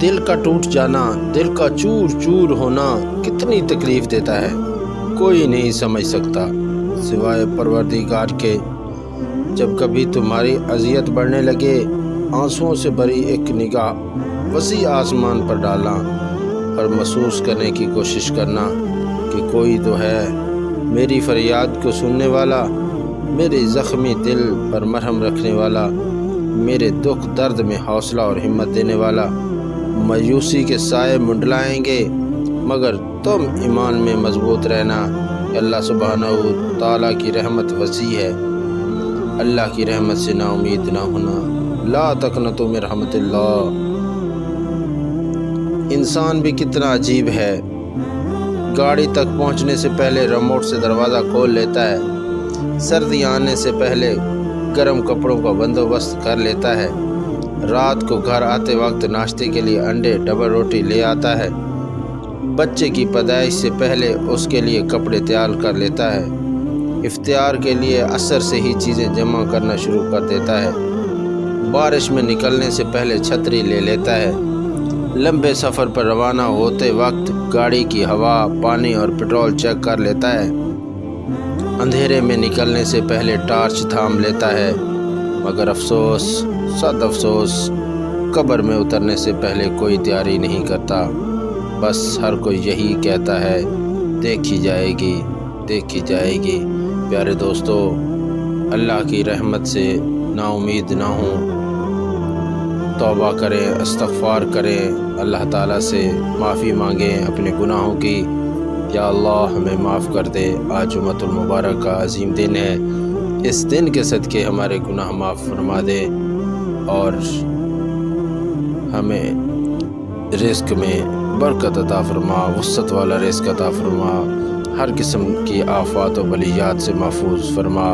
دل کا ٹوٹ جانا، دل کا چور چور ہونا کتنی تکلیف دیتا ہے، کوئی نہیں سمجھ سکتا سوائے پروردگار کے۔ جب کبھی تمہاری اذیت بڑھنے لگے، آنسوؤں سے بھری ایک نگاہ وسیع آسمان پر ڈالنا اور محسوس کرنے کی کوشش کرنا کہ کوئی تو ہے میری فریاد کو سننے والا، میرے زخمی دل پر مرہم رکھنے والا، میرے دکھ درد میں حوصلہ اور ہمت دینے والا۔ مایوسی کے سائے منڈلائیں گے مگر تم ایمان میں مضبوط رہنا۔ اللہ سبحانہ و تعالیٰ کی رحمت وسیع ہے، اللہ کی رحمت سے نا امید نہ ہونا۔ لا تقنطوا من رحمت اللہ۔ انسان بھی کتنا عجیب ہے، گاڑی تک پہنچنے سے پہلے ریموٹ سے دروازہ کھول لیتا ہے، سردی آنے سے پہلے گرم کپڑوں کا بندوبست کر لیتا ہے، رات کو گھر آتے وقت ناشتے کے لیے انڈے ڈبل روٹی لے آتا ہے، بچے کی پیدائش سے پہلے اس کے لیے کپڑے تیار کر لیتا ہے، افطار کے لیے عصر سے ہی چیزیں جمع کرنا شروع کر دیتا ہے، بارش میں نکلنے سے پہلے چھتری لے لیتا ہے، لمبے سفر پر روانہ ہوتے وقت گاڑی کی ہوا، پانی اور پٹرول چیک کر لیتا ہے، اندھیرے میں نکلنے سے پہلے ٹارچ تھام لیتا ہے، مگر افسوس، صد افسوس، قبر میں اترنے سے پہلے کوئی تیاری نہیں کرتا، بس ہر کوئی یہی کہتا ہے دیکھی جائے گی، دیکھی جائے گی۔ پیارے دوستو، اللہ کی رحمت سے نا امید نہ ہوں، توبہ کریں، استغفار کریں، اللہ تعالیٰ سے معافی مانگیں اپنے گناہوں کی۔ یا اللہ ہمیں معاف کر دے، آج جمعۃ المبارک کا عظیم دن ہے، اس دن کے صدقے ہمارے گناہ معاف فرما دے اور ہمیں رزق میں برکت عطا فرما، وسعت والا رزق عطا فرما، ہر قسم کی آفات و بلیات سے محفوظ فرما،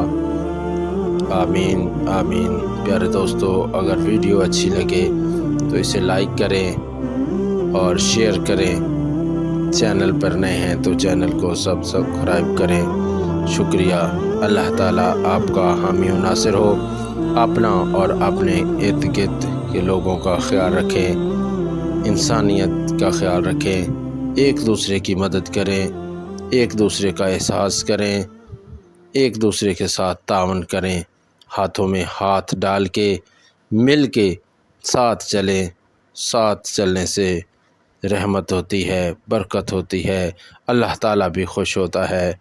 آمین آمین۔ پیارے دوستو، اگر ویڈیو اچھی لگے تو اسے لائک کریں اور شیئر کریں، چینل پر نئے ہیں تو چینل کو سبسکرائب کریں۔ شکریہ۔ اللہ تعالیٰ آپ کا حامی و ناصر ہو، اپنا اور اپنے ارد گرد کے لوگوں کا خیال رکھیں، انسانیت کا خیال رکھیں، ایک دوسرے کی مدد کریں، ایک دوسرے کا احساس کریں، ایک دوسرے کے ساتھ تعاون کریں، ہاتھوں میں ہاتھ ڈال کے مل کے ساتھ چلیں، ساتھ چلنے سے رحمت ہوتی ہے، برکت ہوتی ہے، اللہ تعالیٰ بھی خوش ہوتا ہے۔